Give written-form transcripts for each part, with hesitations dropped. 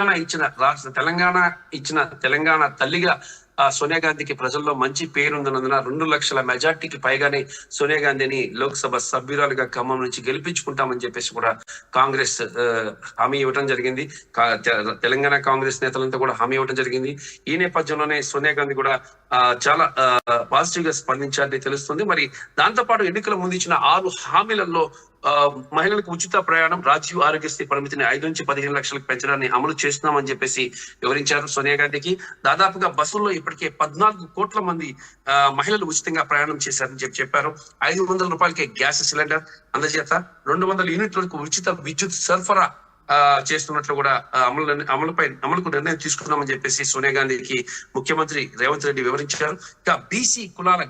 తెలంగాణ ఇచ్చిన తెలంగాణ తల్లిగా సోనియా గాంధీకి ప్రజల్లో మంచి పేరుందన్నందున 2 లక్షల మెజార్టీకి పైగానే సోనియా గాంధీని లోక్సభ సభ్యురాలుగా ఖమ్మం నుంచి గెలిపించుకుంటామని చెప్పేసి కూడా కాంగ్రెస్ హామీ ఇవ్వడం జరిగింది. తెలంగాణ కాంగ్రెస్ నేతలంతా కూడా హామీ ఇవ్వడం జరిగింది. ఈ నేపథ్యంలోనే సోనియా గాంధీ కూడా చాలా పాజిటివ్ గా స్పందించారని తెలుస్తుంది. మరి దాంతో పాటు ఎన్నికల ముందు ఇచ్చిన 6 హామీలలో మహిళలకు ఉచిత ప్రయాణం, రాజీవ్ ఆరోగ్యశ్రీ పరిమితిని 5 నుంచి 15 లక్షలకు పెంచడాన్ని అమలు చేస్తున్నామని చెప్పేసి వివరించారు సోనియా గాంధీకి. దాదాపుగా బస్సుల్లో ఇప్పటికే 14 కోట్ల మంది మహిళలు ఉచితంగా ప్రయాణం చేశారని చెప్పారు. 500 రూపాయలకే గ్యాస్ సిలిండర్ అందజేత, 200 యూనిట్ల వరకు ఉచిత విద్యుత్ సరఫరా చేస్తున్నట్లు కూడా అమలుకు నిర్ణయం తీసుకున్నామని చెప్పేసి సోనియా గాంధీకి ముఖ్యమంత్రి రేవంత్ రెడ్డి వివరించారు. ఇక బీసీ కులాల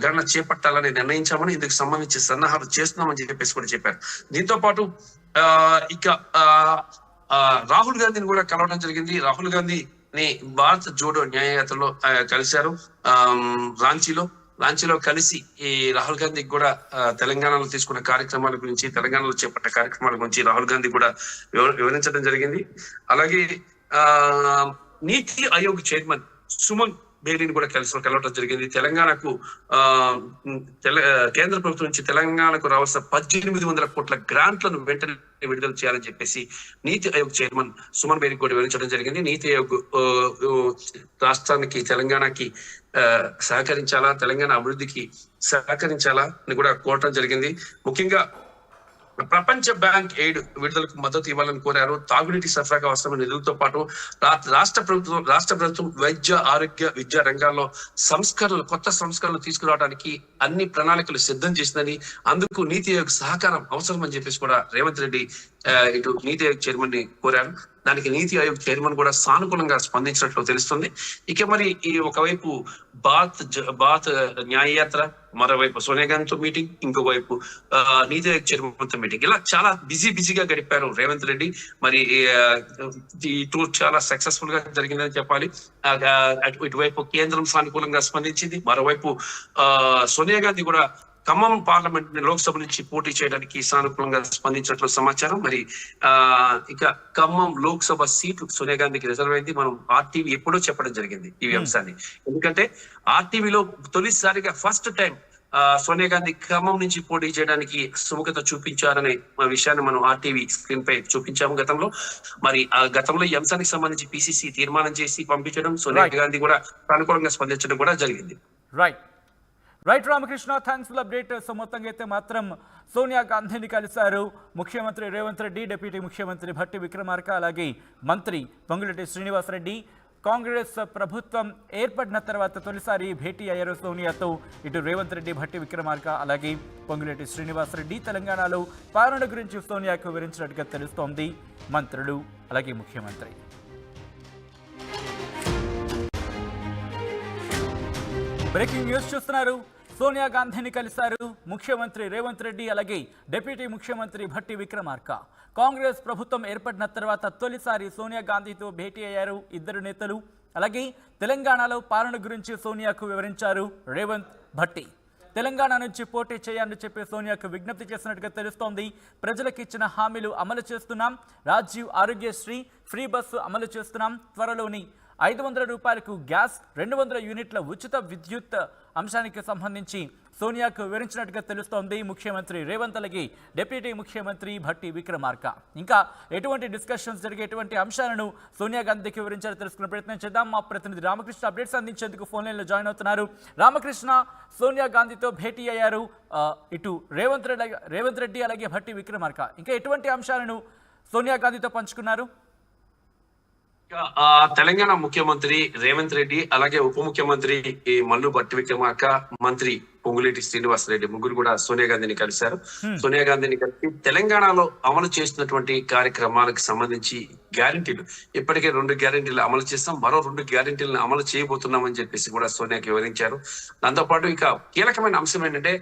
గణన చేపట్టాలని నిర్ణయించామని, ఇందుకు సంబంధించి సన్నాహాలు చేస్తున్నామని చెప్పేసి కూడా చెప్పారు. దీంతో పాటు ఇక రాహుల్ గాంధీని కూడా కలవడం జరిగింది. రాహుల్ గాంధీని భారత్ జోడో న్యాయయాత్రలో కలిశారు. రాంచీలో కలిసి ఈ రాహుల్ గాంధీకి కూడా తెలంగాణలో తీసుకున్న కార్యక్రమాల గురించి, తెలంగాణలో చేపట్టిన కార్యక్రమాల గురించి రాహుల్ గాంధీ కూడా వివరించడం జరిగింది. అలాగే నీతి ఆయోగ్ చైర్మన్ సుమన్ బేడీని కూడా కలవడం జరిగింది. తెలంగాణకు కేంద్ర ప్రభుత్వం నుంచి తెలంగాణకు రావాల్సిన 1800 కోట్ల గ్రాంట్లను వెంటనే విడుదల చేయాలని చెప్పేసి నీతి ఆయోగ్ చైర్మన్ సుమన్ బేడీ కూడా వివరించడం జరిగింది. నీతి ఆయోగ్ రాష్ట్రానికి, తెలంగాణకి సహకరించాలా, తెలంగాణ అభివృద్ధికి సహకరించాలా అని కూడా కోరటం జరిగింది. ముఖ్యంగా ప్రపంచ బ్యాంక్ ఎయిడ్ విడుదలకు మద్దతు ఇవ్వాలని కోరారు. తాగునీటి సరఫరాకు అవసరమైన నిధులతో పాటు రాష్ట్ర ప్రభుత్వం వైద్య, ఆరోగ్య, విద్యా రంగాల్లో కొత్త సంస్కరణలు తీసుకురావడానికి అన్ని ప్రణాళికలు సిద్ధం చేసిందని, అందుకు నీతి ఆయోగ్ సహకారం అవసరం అని చెప్పేసి కూడా రేవంత్ రెడ్డి ఇటు నీతి ఆయోగ్ చైర్మన్ ని కోరారు. దానికి నీతి ఆయోగ్ చైర్మన్ కూడా సానుకూలంగా స్పందించినట్లు తెలుస్తుంది. ఇక మరి ఈ ఒకవైపు బాత్ న్యాయయాత్ర, మరోవైపు సోనియా గాంధీతో మీటింగ్, ఇంకోవైపు నీతి ఆయోగ్ చైర్మన్ తో మీటింగ్, ఇలా చాలా బిజీగా గడిపారు రేవంత్ రెడ్డి. మరి ఈ టూర్ చాలా సక్సెస్ఫుల్ గా జరిగిందని చెప్పాలి. ఇటువైపు కేంద్రం సానుకూలంగా స్పందించింది, మరోవైపు సోనియా గాంధీ కూడా ఖమ్మం పార్లమెంట్ లోక్సభ నుంచి పోటీ చేయడానికి సానుకూలంగా స్పందించినట్లు సమాచారం. మరి ఇక ఖమ్మం లోక్సభ సీటు సోనియా గాంధీకి రిజర్వ్ అయింది. మనం ఆర్టీవీ ఎప్పుడో చెప్పడం జరిగింది ఈ అంశాన్ని. ఎందుకంటే ఆర్టీవీలో తొలిసారిగా ఫస్ట్ టైం సోనియా గాంధీ ఖమ్మం నుంచి పోటీ చేయడానికి సుముఖత చూపించారనే విషయాన్ని మనం ఆర్టీవీ స్క్రీన్ పై చూపించాము గతంలో. మరి ఆ గతంలో ఈ అంశానికి సంబంధించి పిసిసి తీర్మానం చేసి పంపించడం, సోనియా గాంధీ కూడా సానుకూలంగా స్పందించడం కూడా జరిగింది. Right Ramakrishna, thanks full update. So మొత్తంగా అయితే మాత్రం సోనియా గాంధీని కలిశారు ముఖ్యమంత్రి రేవంత్ రెడ్డి, డిప్యూటీ ముఖ్యమంత్రి భట్టి విక్రమార్క, అలాగే మంత్రి పొంగులేటి శ్రీనివాసరెడ్డి. కాంగ్రెస్ ప్రభుత్వం ఏర్పడిన తర్వాత తొలిసారి భేటీ అయ్యారు సోనియాతో ఇటు రేవంత్ రెడ్డి, భట్టి విక్రమార్క, అలాగే పొంగులేటి శ్రీనివాసరెడ్డి. తెలంగాణలో పాలన గురించి సోనియాకు వివరించినట్టుగా తెలుస్తోంది మంత్రులు, అలాగే ముఖ్యమంత్రి. బ్రేకింగ్ న్యూస్ చూస్తున్నారు. సోనియా గాంధీని కలిశారు ముఖ్యమంత్రి రేవంత్ రెడ్డి, అలాగే డిప్యూటీ ముఖ్యమంత్రి భట్టి విక్రమార్క. కాంగ్రెస్ ప్రభుత్వం ఏర్పడిన తర్వాత తొలిసారి సోనియా గాంధీతో భేటీ అయ్యారు ఇద్దరు నేతలు. అలాగే తెలంగాణలో పాలన గురించి సోనియాకు వివరించారు రేవంత్, భట్టి. తెలంగాణ నుంచి పోటీ చేయాలని చెప్పి సోనియాకు విజ్ఞప్తి చేసినట్టుగా తెలుస్తోంది. ప్రజలకు ఇచ్చిన హామీలు అమలు చేస్తున్నాం, రాజీవ్ ఆరోగ్యశ్రీ, ఫ్రీ బస్సు అమలు చేస్తున్నాం, త్వరలోని 500 రూపాయలకు గ్యాస్, 200 యూనిట్ల ఉచిత విద్యుత్ అంశానికి సంబంధించి సోనియాకు వివరించినట్టుగా తెలుస్తోంది ముఖ్యమంత్రి రేవంత్, అలాగే డిప్యూటీ ముఖ్యమంత్రి భట్టి విక్రమార్క. ఇంకా ఎటువంటి డిస్కషన్స్ జరిగే, ఎటువంటి అంశాలను సోనియా గాంధీకి వివరించారో తెలుసుకునే ప్రయత్నం చేద్దాం. మా ప్రతినిధి రామకృష్ణ అప్డేట్స్ అందించేందుకు ఫోన్ లైన్లో జాయిన్ అవుతున్నారు. రామకృష్ణ, సోనియా గాంధీతో భేటీ అయ్యారు ఇటు రేవంత్ రెడ్డి అలాగే భట్టి విక్రమార్క. ఇంకా ఎటువంటి అంశాలను సోనియా గాంధీతో పంచుకున్నారు? తెలంగాణ ముఖ్యమంత్రి రేవంత్ రెడ్డి, అలాగే ఉప ముఖ్యమంత్రి మల్లు భట్టి విక్రమార్క, మంత్రి పొంగులేటి శ్రీనివాసరెడ్డి ముగ్గురు కూడా సోనియా గాంధీని కలిశారు. సోనియా గాంధీని కలిసి తెలంగాణలో అమలు చేస్తున్నటువంటి కార్యక్రమాలకు సంబంధించి గ్యారంటీలు, ఇప్పటికే 2 గ్యారంటీలు అమలు చేస్తాం, మరో 2 గ్యారంటీలను అమలు చేయబోతున్నామని చెప్పేసి కూడా సోనియాకి వివరించారు. దాంతోపాటు ఇక కీలకమైన అంశం ఏంటంటే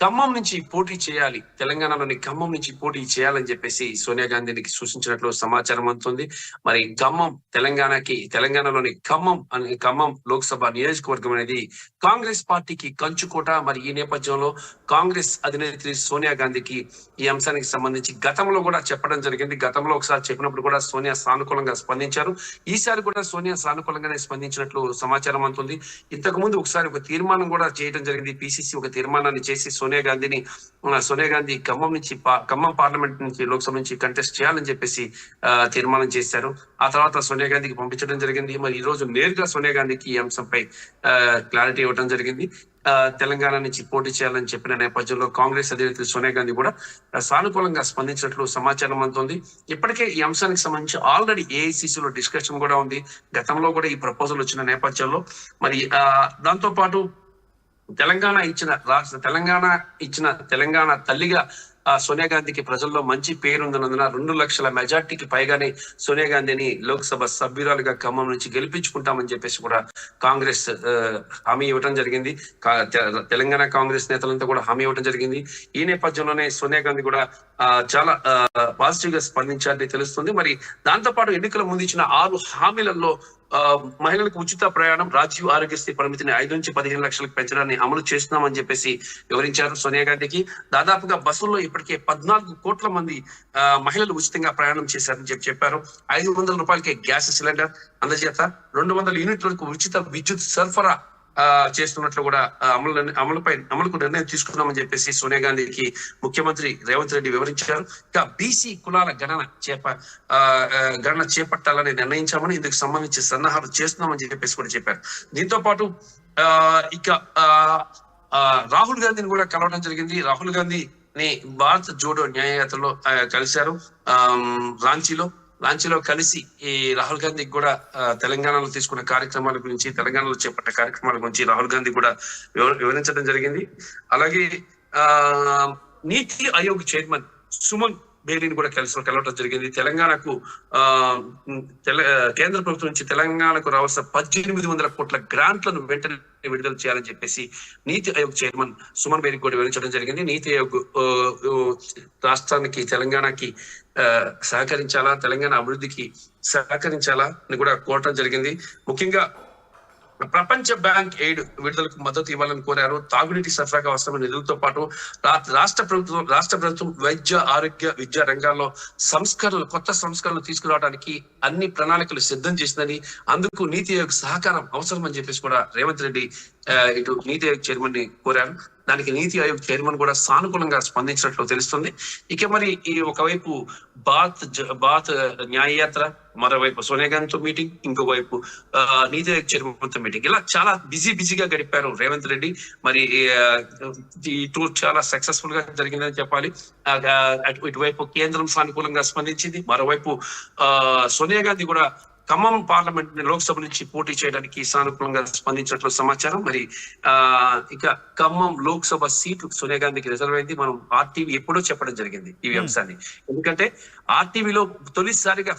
ఖమ్మం నుంచి పోటీ చేయాలి, తెలంగాణలోని ఖమ్మం నుంచి పోటీ చేయాలని చెప్పేసి సోనియా గాంధీకి సూచించినట్లు సమాచారం అందుతుంది. మరి తెలంగాణలోని ఖమ్మం లోక్సభ నియోజకవర్గం అనేది కాంగ్రెస్ పార్టీకి కంచుకోట. మరి ఈ నేపథ్యంలో కాంగ్రెస్ అధినేత్రి సోనియా గాంధీకి ఈ అంశానికి సంబంధించి గతంలో కూడా చెప్పడం జరిగింది. గతంలో ఒకసారి చెప్పినప్పుడు కూడా సోనియా సానుకూలంగా స్పందించారు. ఈసారి కూడా సోనియా సానుకూలంగానే స్పందించినట్లు సమాచారం అందుతుంది. ఇంతకు ముందు ఒకసారి ఒక తీర్మానం కూడా చేయడం జరిగింది. పిసిసి ఒక తీర్మానాన్ని చేసి సోనియా గాంధీ ఖమ్మం పార్లమెంట్ నుంచి లోక్సభ నుంచి కంటెస్ట్ చేయాలని చెప్పేసి తీర్మానం చేశారు. ఆ తర్వాత సోనియా గాంధీకి పంపించడం జరిగింది. మరి ఈ రోజు నేరుగా సోనియా గాంధీకి ఈ అంశంపై క్లారిటీ ఇవ్వడం జరిగింది. తెలంగాణ నుంచి పోటీ చేయాలని చెప్పిన నేపథ్యంలో కాంగ్రెస్ అధినేత్రి సోనియా గాంధీ కూడా సానుకూలంగా స్పందించినట్లు సమాచారం అందుతుంది. ఇప్పటికే ఈ అంశానికి సంబంధించి ఆల్రెడీ ఏఐసిసిలో డిస్కషన్ కూడా ఉంది. గతంలో కూడా ఈ ప్రపోజల్ వచ్చిన నేపథ్యంలో మరి దాంతో పాటు తెలంగాణ ఇచ్చిన తెలంగాణ తల్లిగా సోనియా గాంధీకి ప్రజల్లో మంచి పేరుందన్నందున 2 లక్షల మెజార్టీకి పైగానే సోనియా గాంధీని లోక్సభ సభ్యురాలుగా ఖమ్మం నుంచి గెలిపించుకుంటామని చెప్పేసి కూడా కాంగ్రెస్ హామీ ఇవ్వడం జరిగింది. తెలంగాణ కాంగ్రెస్ నేతలంతా కూడా హామీ ఇవ్వడం జరిగింది. ఈ నేపథ్యంలోనే సోనియా గాంధీ కూడా చాలా పాజిటివ్ గా స్పందించారని తెలుస్తుంది. మరి దాంతో పాటు ఎన్నికల ముందు ఇచ్చిన 6 హామీలలో మహిళలకు ఉచిత ప్రయాణం, రాజీవ్ ఆరోగ్యశ్రీ పరిమితిని 5 నుంచి 15 లక్షలకు పెంచడాన్ని అమలు చేస్తున్నామని చెప్పేసి వివరించారు సోనియా గాంధీకి. దాదాపుగా బస్సుల్లో ఇప్పటికే 14 కోట్ల మంది మహిళలు ఉచితంగా ప్రయాణం చేశారని చెప్పారు. 500 రూపాయలకే గ్యాస్ సిలిండర్ అందజేత, 200 యూనిట్లకు ఉచిత విద్యుత్ సరఫరా చేస్తున్నట్లు కూడా అమలుకు నిర్ణయం తీసుకున్నామని చెప్పేసి సోనియా గాంధీకి ముఖ్యమంత్రి రేవంత్ రెడ్డి వివరించారు. ఇక బీసీ కులాల గణన చేపట్టాలని నిర్ణయించామని, ఇందుకు సంబంధించి సన్నాహాలు చేస్తున్నామని చెప్పేసి కూడా చెప్పారు. దీంతో పాటు ఇక రాహుల్ గాంధీని కూడా కలవడం జరిగింది. రాహుల్ గాంధీని భారత్ జోడో న్యాయయాత్రలో కలిశారు. రాంచీలో కలిసి ఈ రాహుల్ గాంధీకి కూడా తెలంగాణలో తీసుకున్న కార్యక్రమాల గురించి, తెలంగాణలో చేపట్టే కార్యక్రమాల గురించి రాహుల్ గాంధీ కూడా వివరించడం జరిగింది. అలాగే నీతి ఆయోగ్ చైర్మన్ సుమన్ బేడీని కూడా కలవడం జరిగింది. కేంద్ర ప్రభుత్వం నుంచి తెలంగాణకు రావాల్సిన 1800 కోట్ల గ్రాంట్లను వెంటనే విడుదల చేయాలని చెప్పేసి నీతి ఆయోగ్ చైర్మన్ సుమన్ బేడీ కూడా వివరించడం జరిగింది. నీతి ఆయోగ్ రాష్ట్రానికి, తెలంగాణకి సహకరించాలా, తెలంగాణ అభివృద్ధికి సహకరించాలా అని కూడా కోరటం జరిగింది. ముఖ్యంగా ప్రపంచ బ్యాంక్ ఎయిడ్ విడుదలకు మద్దతు ఇవ్వాలని కోరారు. తాగునీటి సరఫరాకు అవసరమైన నిధులతో పాటు రాష్ట్ర ప్రభుత్వం వైద్య, ఆరోగ్య, విద్యా రంగాల్లో కొత్త సంస్కరణలు తీసుకురావడానికి అన్ని ప్రణాళికలు సిద్ధం చేసిందని, అందుకు నీతి ఆయోగ్ సహకారం అవసరం అని చెప్పేసి కూడా రేవంత్ రెడ్డి ఇటు నీతి ఆయోగ్ చైర్మన్ ని కోరారు. దానికి నీతి ఆయోగ్ చైర్మన్ కూడా సానుకూలంగా స్పందించినట్లు తెలుస్తుంది. ఇక మరి ఈ ఒకవైపు భారత్ న్యాయయాత్ర, మరోవైపు సోనియా గాంధీతో మీటింగ్, ఇంకోవైపు నీతి ఆయోగ్ చైర్మన్ తో మీటింగ్, ఇలా చాలా బిజీగా గడిపారు రేవంత్ రెడ్డి. మరి ఈ టూర్ చాలా సక్సెస్ఫుల్ గా జరిగిందని చెప్పాలి. ఇటువైపు కేంద్రం సానుకూలంగా స్పందించింది, మరోవైపు సోనియా గాంధీ కూడా ఖమ్మం పార్లమెంట్ లోక్సభ నుంచి పోటీ చేయడానికి సానుకూలంగా స్పందించినట్లు సమాచారం. మరి ఇక ఖమ్మం లోక్సభ సీటు సోనియా గాంధీకి రిజర్వ్ అయింది. మనం ఆర్టీవీ ఎప్పుడో చెప్పడం జరిగింది ఈ అంశాన్ని. ఎందుకంటే ఆర్టీవీలో తొలిసారిగా